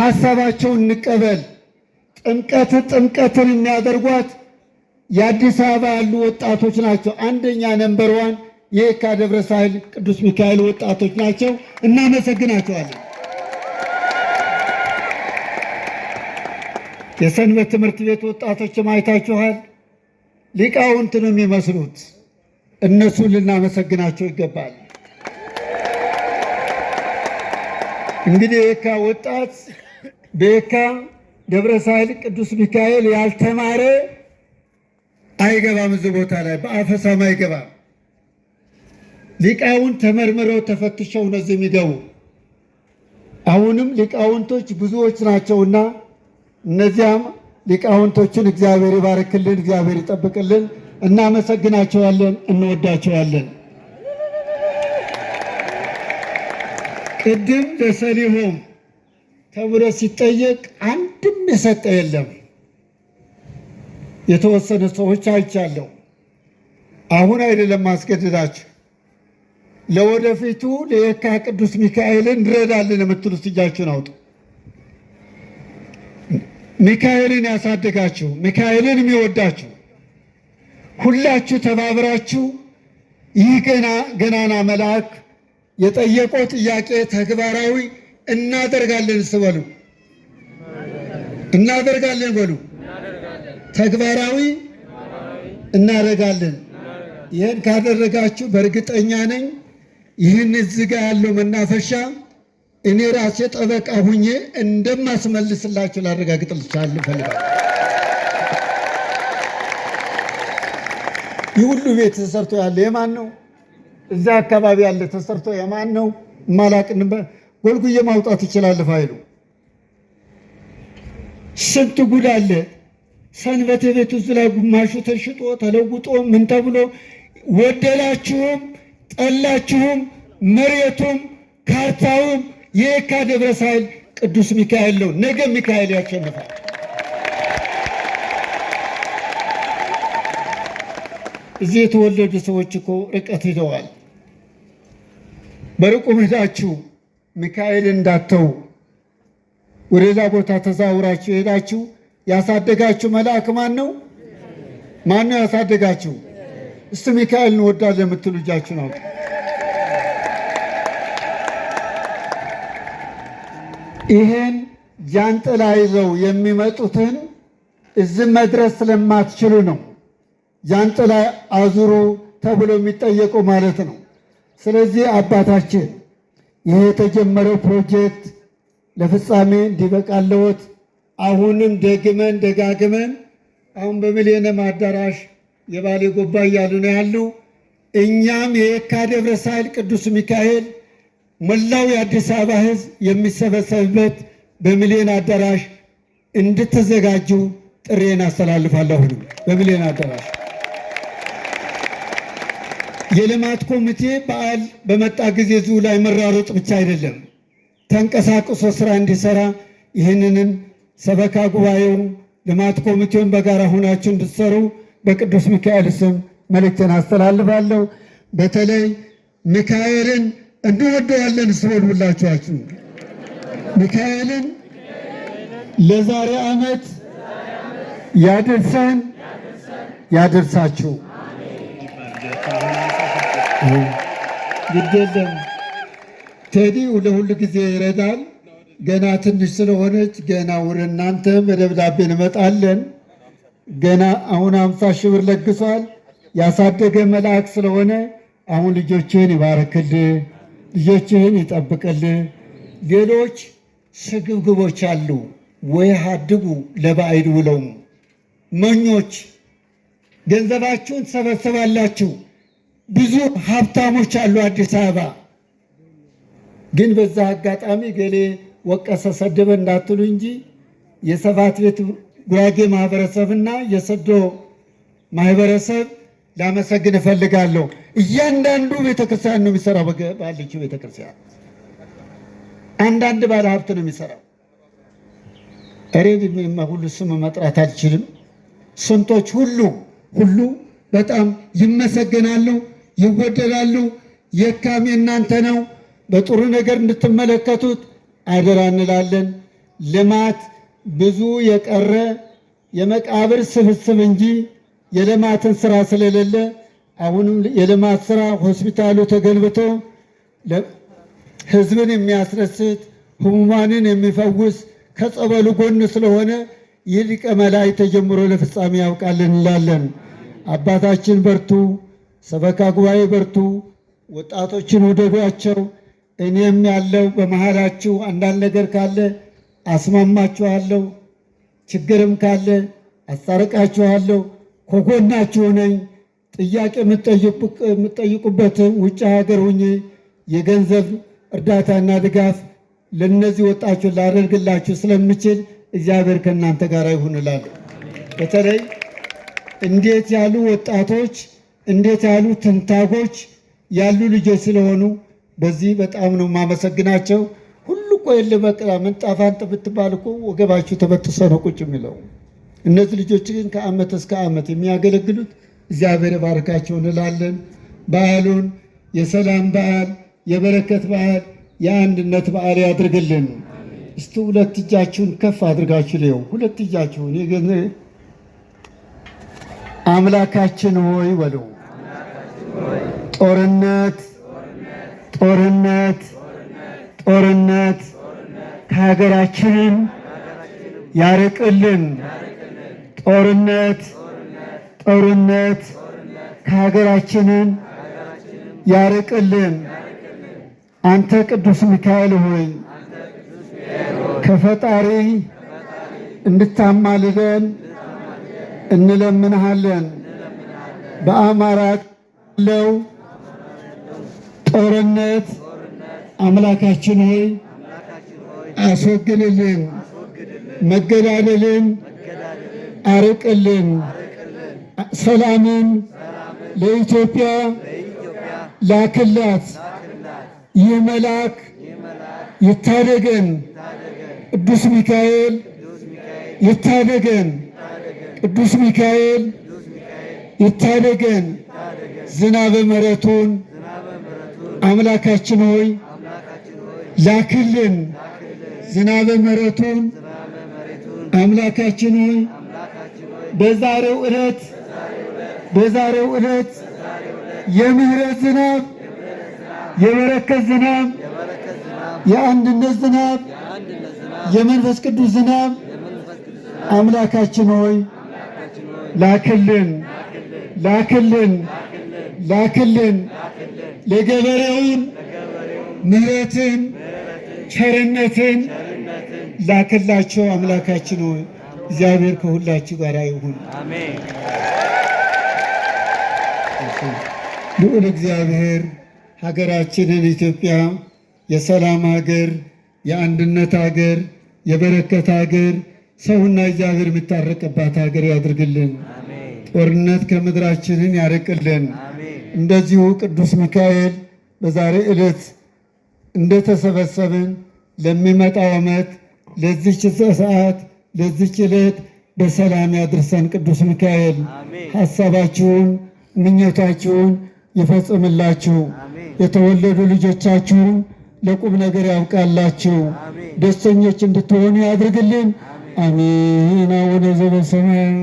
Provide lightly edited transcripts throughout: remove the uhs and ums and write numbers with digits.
ሐሳባቸውን እንቀበል። ጥምቀትን የሚያደርጓት የአዲስ አበባ ያሉ ወጣቶች ናቸው። አንደኛ ነምበር 1 የየካ ደብረ ሳህል ቅዱስ ሚካኤል ወጣቶች ናቸው። እናመሰግናቸዋለን። የሰንበት ትምህርት ቤት ወጣቶችም አይታችኋል። ሊቃውንት ነው የሚመስሉት። እነሱን ልናመሰግናቸው ይገባል። እንግዲህ የየካ ወጣት በየካ ደብረ ሳህል ቅዱስ ሚካኤል ያልተማረ አይገባም። እዚህ ቦታ ላይ በአፈሳም አይገባም። ሊቃውንት ተመርምረው ተፈትሸው ነው እዚህ የሚገቡ። አሁንም ሊቃውንቶች ብዙዎች ናቸውና እነዚያም ሊቃውንቶችን እግዚአብሔር ይባርክልን፣ እግዚአብሔር ይጠብቅልን። እናመሰግናቸዋለን፣ እንወዳቸዋለን። ቅድም ለሰሊሆም ተብሎ ሲጠየቅ አንድም የሰጠ የለም። የተወሰነ ሰዎች አይቻለሁ። አሁን አይደለም ማስገደዳችሁ። ለወደፊቱ ለየካ ቅዱስ ሚካኤልን እንረዳለን የምትሉት እጃችሁን አውጡ። ሚካኤልን ያሳደጋችሁ፣ ሚካኤልን የሚወዳችሁ ሁላችሁ ተባብራችሁ ይህ ገናና መልአክ የጠየቀው ጥያቄ ተግባራዊ እናደርጋለን ስበሉ። እናደርጋለን በሉ። ተግባራዊ እናደርጋለን። ይህን ካደረጋችሁ በእርግጠኛ ነኝ ይህን እዚህ ጋ ያለው መናፈሻ እኔ ራሴ ጠበቃ ሁኜ እንደማስመልስላችሁ ላረጋግጥልቻለሁ እፈልጋለሁ። ይህ ሁሉ ቤት ተሰርቶ ያለ የማን ነው? እዛ አካባቢ ያለ ተሰርቶ የማን ነው? ማላቅን ጎልጉዬ ማውጣት ይችላል ፋይሉ። ስንት ጉድ አለ። ሰንበቴ ቤት ውስጥ ላይ ግማሹ ተሽጦ ተለውጦ ምን ተብሎ ወደላችሁም ጠላችሁም መሬቱም ካርታውም የየካ ደብረ ሳህል ቅዱስ ሚካኤል ነው። ነገ ሚካኤል ያሸንፋል። እዚህ የተወለዱ ሰዎች እኮ ርቀት ሄደዋል። በርቁ ሄዳችሁ ሚካኤል እንዳተው ወደዛ ቦታ ተዛውራችሁ ሄዳችሁ ያሳደጋችሁ መልአክ ማን ነው? ማን ነው ያሳደጋችሁ? እስቲ ሚካኤል እንወዳለን የምትሉ እጃችሁን አውጡ። ይሄን ጃንጥላ ይዘው የሚመጡትን እዚህ መድረስ ስለማትችሉ ነው ጃንጥላ አዙሩ ተብሎ የሚጠየቁ ማለት ነው። ስለዚህ አባታችን ይሄ የተጀመረው ፕሮጀክት ለፍጻሜ እንዲበቃለዎት አሁንም ደግመን ደጋግመን አሁን በሚሊኒየም አዳራሽ የባሌ ጎባ እያሉ ነው ያሉ። እኛም የየካ ደብረ ሳህል ቅዱስ ሚካኤል መላው የአዲስ አበባ ሕዝብ የሚሰበሰብበት በሚሊኒየም አዳራሽ እንድትዘጋጁ ጥሬን አስተላልፋለሁ። በሚሊኒየም አዳራሽ የልማት ኮሚቴ በዓል በመጣ ጊዜ ዙ ላይ መራሮጥ ብቻ አይደለም፣ ተንቀሳቅሶ ስራ እንዲሰራ ይህንንም ሰበካ ጉባኤው ልማት ኮሚቴውን በጋራ ሆናችሁ እንድትሰሩ በቅዱስ ሚካኤል ስም መልእክትን አስተላልፋለሁ። በተለይ ሚካኤልን እንወደዋለን ስበሉላችኋችሁ። ሚካኤልን ለዛሬ ዓመት ያድርሰን ያድርሳችሁ። ግዴለም ቴዲ ለሁሉ ጊዜ ይረዳል። ገና ትንሽ ስለሆነች ገና ወደ እናንተ በደብዳቤ እንመጣለን። ገና አሁን 50 ሺህ ብር ለግሷል። ያሳደገ መልአክ ስለሆነ አሁን ልጆችህን ይባርክልህ፣ ልጆችህን ይጠብቅልህ። ሌሎች ስግብግቦች አሉ ወይ ሀድጉ ለባዕድ ውለው መኞች ገንዘባችሁን ትሰበሰባላችሁ። ብዙ ሀብታሞች አሉ አዲስ አበባ። ግን በዛ አጋጣሚ ገሌ ወቀሰ ሰደበ እንዳትሉ እንጂ የሰባት ቤት ጉራጌ ማህበረሰብና የሰዶ ማህበረሰብ ላመሰግን እፈልጋለሁ። እያንዳንዱ ቤተክርስቲያን ነው የሚሰራው። ባለችው ቤተክርስቲያን አንዳንድ ባለ ሀብት ነው የሚሰራው። እሬ ሁሉ ስም መጥራት አልችልም። ስንቶች ሁሉ በጣም ይመሰገናሉ፣ ይወደዳሉ። የካም የእናንተ ነው። በጥሩ ነገር እንድትመለከቱት አደራ እንላለን። ልማት ብዙ የቀረ የመቃብር ስብስብ እንጂ የልማትን ስራ ስለሌለ አሁንም የልማት ስራ ሆስፒታሉ ተገንብቶ ህዝብን የሚያስደስት ህሙማንን የሚፈውስ ከጸበሉ ጎን ስለሆነ ይህ ሊቀ መላእክት ተጀምሮ ለፍጻሜ ያውቃልን እንላለን። አባታችን በርቱ፣ ሰበካ ጉባኤ በርቱ፣ ወጣቶችን ውደዷቸው። እኔም ያለው በመሃላችሁ አንዳንድ ነገር ካለ አስማማችኋለሁ፣ ችግርም ካለ አስታርቃችኋለሁ፣ ከጎናችሁ ነኝ። ጥያቄ የምትጠይቁበት ውጭ ሀገር ሁኜ የገንዘብ እርዳታና ድጋፍ ለነዚህ ወጣችሁ ላደርግላችሁ ስለምችል እግዚአብሔር ከእናንተ ጋር ይሁን እላለሁ። በተለይ እንዴት ያሉ ወጣቶች እንዴት ያሉ ትንታጎች ያሉ ልጆች ስለሆኑ በዚህ በጣም ነው የማመሰግናቸው። ሁሉ እኮ የለ በቃ ምንጣፍ አንጥፍ ብትባል እኮ ወገባችሁ ተበጥሶ ነው ቁጭ የሚለው። እነዚህ ልጆች ግን ከዓመት እስከ ዓመት የሚያገለግሉት እግዚአብሔር ባርካቸው እንላለን። በዓሉን የሰላም በዓል፣ የበረከት በዓል፣ የአንድነት በዓል ያድርግልን። እስቲ ሁለት እጃችሁን ከፍ አድርጋችሁ ሊው ሁለት እጃችሁን የገነ አምላካችን ሆይ በሉ። ጦርነት ጦርነት ጦርነት ከሀገራችን ያርቅልን። ጦርነት ጦርነት ከሀገራችንን ያርቅልን። አንተ ቅዱስ ሚካኤል ሆይ ከፈጣሪ እንድታማልደን እንለምንሃለን። በአማራ ያለው ጦርነት አምላካችን ሆይ አስወግድልን፣ መገዳደልን አርቅልን፣ ሰላምን ለኢትዮጵያ ላክላት። ይህ መልአክ ይታደገን፣ ቅዱስ ሚካኤል ይታደገን፣ ቅዱስ ሚካኤል ይታደገን። ዝናበ ምሕረቱን አምላካችን ሆይ ላክልን። ዝናበ ምሕረቱን አምላካችን ሆይ በዛሬው ዕለት የምህረት ዝናብ፣ የበረከት ዝናብ፣ የአንድነት ዝናብ፣ የመንፈስ ቅዱስ ዝናብ አምላካችን ሆይ ላክልን ላክልን ላክልን። ለገበሬውን ምሕረትን ቸርነትን ላክላቸው። አምላካችን ሆይ እግዚአብሔር ከሁላችሁ ጋር ይሁን። አሜን። ልዑል እግዚአብሔር ሀገራችንን ኢትዮጵያ የሰላም ሀገር፣ የአንድነት ሀገር፣ የበረከት ሀገር፣ ሰውና እግዚአብሔር የሚታረቅባት ሀገር ያድርግልን። ጦርነት ከምድራችንን ያርቅልን። እንደዚሁ ቅዱስ ሚካኤል በዛሬ ዕለት እንደተሰበሰብን ለሚመጣው ዓመት ለዚች ሰዓት ለዚች ዕለት በሰላም ያድርሰን። ቅዱስ ሚካኤል ሐሳባችሁን ምኞታችሁን ይፈጽምላችሁ። የተወለዱ ልጆቻችሁን ለቁም ነገር ያብቃላችሁ። ደስተኞች እንድትሆኑ ያድርግልን። አሜን። አቡነ ዘበሰማያት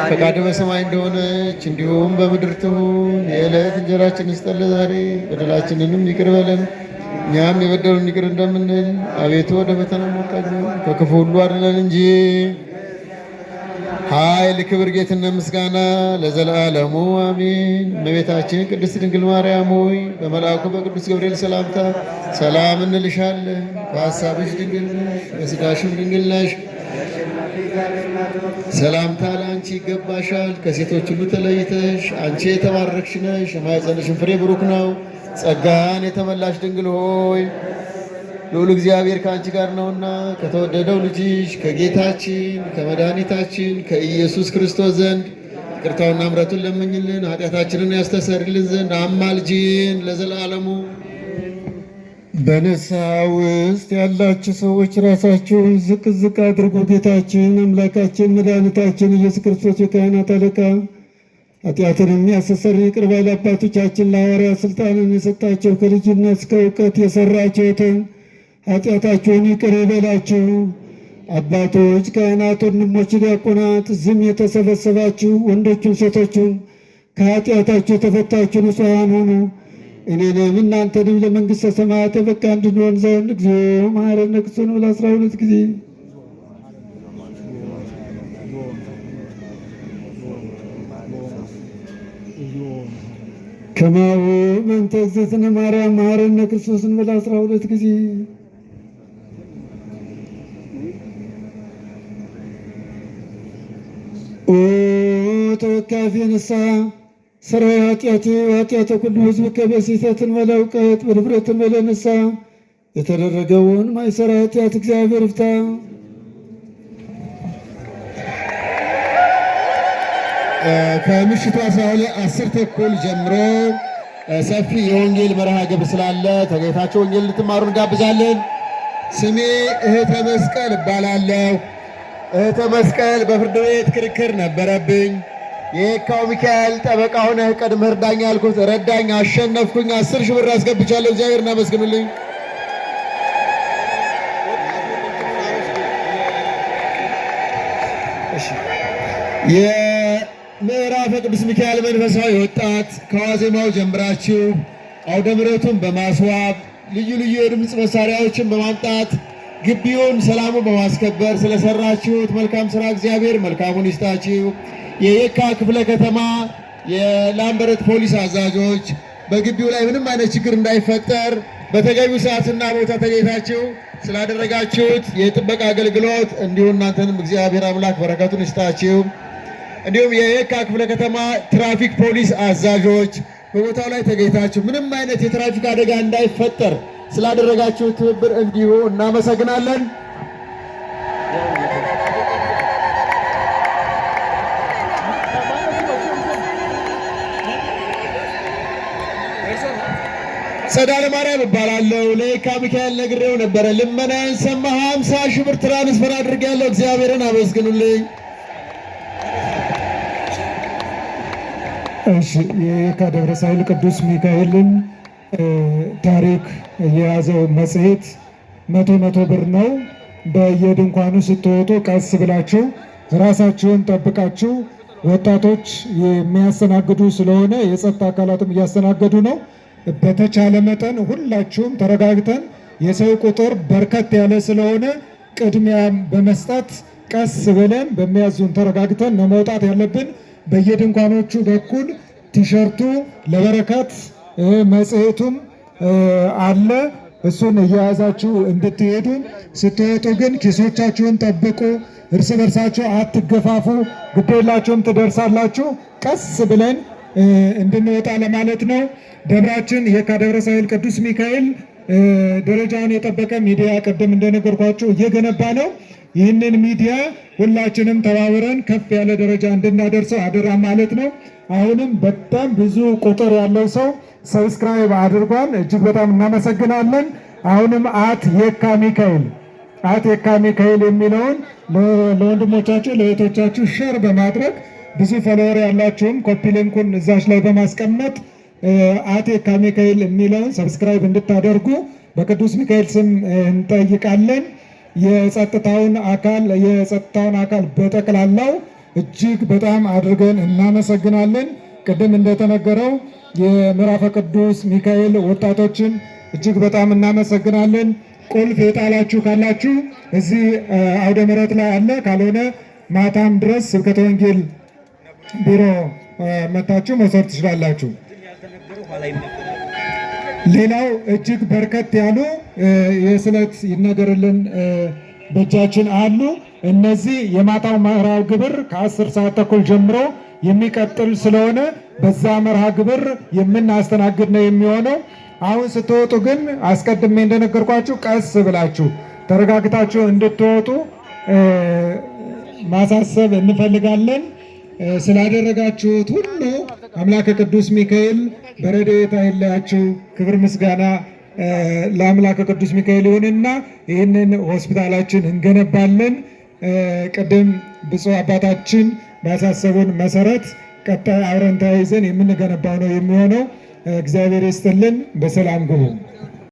ፈቃድህ በሰማይ እንደሆነች እንዲሁም በምድር ትሁን። የዕለት እንጀራችንን ስጠን ዛሬ፣ በደላችንንም ይቅር በለን እኛም የበደሉን ይቅር እንደምንል። አቤቱ ወደ ፈተና አታግባን ከክፉ ሁሉ አድነን እንጂ ኃይል፣ ክብር፣ ጌትነት፣ ምስጋና ለዘላለሙ አሜን። እመቤታችን ቅድስት ድንግል ማርያም ሆይ በመልአኩ በቅዱስ ገብርኤል ሰላምታ ሰላም እንልሻለን። በሐሳብሽ ድንግል ነሽ፣ በሥጋሽም ድንግል ነሽ። ሰላምታ ለአንቺ ይገባሻል። ከሴቶች ሁሉ ተለይተሽ አንቺ የተባረክሽ ነሽ፣ የማኅፀንሽም ፍሬ ብሩክ ነው። ጸጋን የተመላሽ ድንግል ሆይ ልዑል እግዚአብሔር ከአንቺ ጋር ነውና ከተወደደው ልጅሽ ከጌታችን ከመድኃኒታችን ከኢየሱስ ክርስቶስ ዘንድ ይቅርታውና ምሕረቱን ለምኝልን ኃጢአታችንን ያስተሰርይልን ዘንድ አማልጂን ለዘላለሙ። በንስሐ ውስጥ ያላችሁ ሰዎች ራሳችሁን ዝቅ ዝቅ አድርጉ። ጌታችን አምላካችን መድኃኒታችን ኢየሱስ ክርስቶስ የካህናት አለቃ ኃጢአትን የሚያስተሰርይ ይቅር ባይ አባቶቻችን ለሐዋርያት ሥልጣንን የሰጣቸው ከልጅነት እስከ እውቀት የሠራችሁትን ኃጢአታችሁን ይቅር ይበላችሁ። አባቶች፣ ካህናት፣ ወንድሞች፣ ዲያቆናት ዝም የተሰበሰባችሁ ወንዶቹም ሴቶቹም ከኃጢአታችሁ የተፈታችሁ ንጹሐን ሁኑ። እኔንም እናንተንም ለመንግሥተ ሰማያት የበቃ እንድንሆን ዘንድ እግዚኦ መሐረነ ክርስቶስ ብሎ 12 ጊዜ ከማሁ በእንተ እግዝእትነ ማርያም መሐረነ ክርስቶስ ብሎ 12 ጊዜ ኦ ተወካፌ ንስሐ ሠራዊ ኃጢአቴ ወኃጢአተ ኩሉ ሕዝብ በስሕተትን በእውቀት በድፍረትን በንስሐ የተደረገውን ማይሰራ ኃጢአት እግዚአብሔር ይፍታ። ከምሽቱ 10 ተኩል ጀምሮ ሰፊ የወንጌል መርሃ ግብር ስላለ ተገኝታችሁ ወንጌል እንድትማሩ እንጋብዛለን። ስሜ እህተ መስቀል እባላለሁ። እህተ መስቀል በፍርድ ቤት ክርክር ነበረብኝ። የየካው ሚካኤል ጠበቃ ሆነህ ቀድመህ እርዳኝ አልኩት፣ ረዳኝ፣ አሸነፍኩኝ። 10 ሺህ ብር አስገብቻለሁ። እግዚአብሔር እናመስግኑልኝ። የምዕራፈ ቅዱስ ሚካኤል መንፈሳዊ ወጣት ከዋዜማው ጀምራችሁ አውደ ምሕረቱን በማስዋብ ልዩ ልዩ የድምፅ መሳሪያዎችን በማምጣት ግቢውን ሰላሙን በማስከበር ስለሰራችሁት መልካም ስራ እግዚአብሔር መልካሙን ይስጣችሁ። የየካ ክፍለ ከተማ የላምበረት ፖሊስ አዛዦች በግቢው ላይ ምንም አይነት ችግር እንዳይፈጠር በተገቢው ሰዓትና ቦታ ተገኝታችሁ ስላደረጋችሁት የጥበቃ አገልግሎት እንዲሁ እናንተንም እግዚአብሔር አምላክ በረከቱን ይስጣችሁ። እንዲሁም የየካ ክፍለ ከተማ ትራፊክ ፖሊስ አዛዦች በቦታው ላይ ተገኝታችሁ ምንም አይነት የትራፊክ አደጋ እንዳይፈጠር ስላደረጋችሁት ትብብር እንዲሁ እናመሰግናለን። ጸዳለ ማርያም እባላለሁ። ለየካ ሚካኤል ነግሬው ነበረ። ልመናዬን ሰማ። 50 ሺህ ብር ትራንስፈር አድርጌያለሁ። እግዚአብሔርን አመስግኑልኝ። እሺ፣ የየካ ደብረ ሳህል ቅዱስ ሚካኤልን ታሪክ የያዘው መጽሔት 100 ብር ነው። በየድንኳኑ ስትወጡ ቀስ ብላችሁ ራሳችሁን ጠብቃችሁ፣ ወጣቶች የሚያስተናግዱ ስለሆነ የጸጥታ አካላትም እያስተናገዱ ነው። በተቻለ መጠን ሁላችሁም ተረጋግተን፣ የሰው ቁጥር በርከት ያለ ስለሆነ ቅድሚያ በመስጠት ቀስ ብለን በሚያዙን ተረጋግተን ነው መውጣት ያለብን። በየድንኳኖቹ በኩል ቲሸርቱ ለበረከት መጽሔቱም አለ። እሱን እየያዛችሁ እንድትሄዱ፣ ስትወጡ ግን ኪሶቻችሁን ጠብቁ። እርስ በርሳችሁ አትገፋፉ። ግዴላችሁም ትደርሳላችሁ። ቀስ ብለን እንድንወጣ ለማለት ነው። ደብራችን የካ ደብረ ሳህል ቅዱስ ሚካኤል ደረጃውን የጠበቀ ሚዲያ ቅድም እንደነገርኳችሁ እየገነባ ነው። ይህንን ሚዲያ ሁላችንም ተባብረን ከፍ ያለ ደረጃ እንድናደርሰው አደራ ማለት ነው። አሁንም በጣም ብዙ ቁጥር ያለው ሰው ሰብስክራይብ አድርጓል። እጅግ በጣም እናመሰግናለን። አሁንም የካ ሚካኤል የሚለውን ለወንድሞቻችሁ ለእህቶቻችሁ ሼር በማድረግ ብዙ ፎሎወር ያላችሁም ኮፒ ሊንኩን እዛች ላይ በማስቀመጥ የካ ሚካኤል የሚለውን ሰብስክራይብ እንድታደርጉ በቅዱስ ሚካኤል ስም እንጠይቃለን። የጸጥታውን አካል በጠቅላላው እጅግ በጣም አድርገን እናመሰግናለን። ቅድም እንደተነገረው የምዕራፈ ቅዱስ ሚካኤል ወጣቶችን እጅግ በጣም እናመሰግናለን። ቁልፍ የጣላችሁ ካላችሁ እዚህ አውደ ምሕረት ላይ አለ። ካልሆነ ማታም ድረስ ስብከተ ወንጌል ቢሮ መታችሁ መውሰድ ትችላላችሁ። ሌላው እጅግ በርከት ያሉ የስለት ይነገርልን በእጃችን አሉ። እነዚህ የማታው መርሃ ግብር ከ10 ሰዓት ተኩል ጀምሮ የሚቀጥል ስለሆነ በዛ መርሃ ግብር የምናስተናግድ ነው የሚሆነው። አሁን ስትወጡ ግን አስቀድሜ እንደነገርኳችሁ ቀስ ብላችሁ ተረጋግታችሁ እንድትወጡ ማሳሰብ እንፈልጋለን። ስላደረጋችሁት ሁሉ አምላከ ቅዱስ ሚካኤል በረድኤቱ አይለያችሁ። ክብር ምስጋና ለአምላከ ቅዱስ ሚካኤል ይሁንና ይህንን ሆስፒታላችን እንገነባለን። ቅድም ብፁዕ አባታችን ባሳሰቡን መሰረት ቀጣይ አብረን ተያይዘን የምንገነባው ነው የሚሆነው። እግዚአብሔር ይስጥልን። በሰላም ግቡ።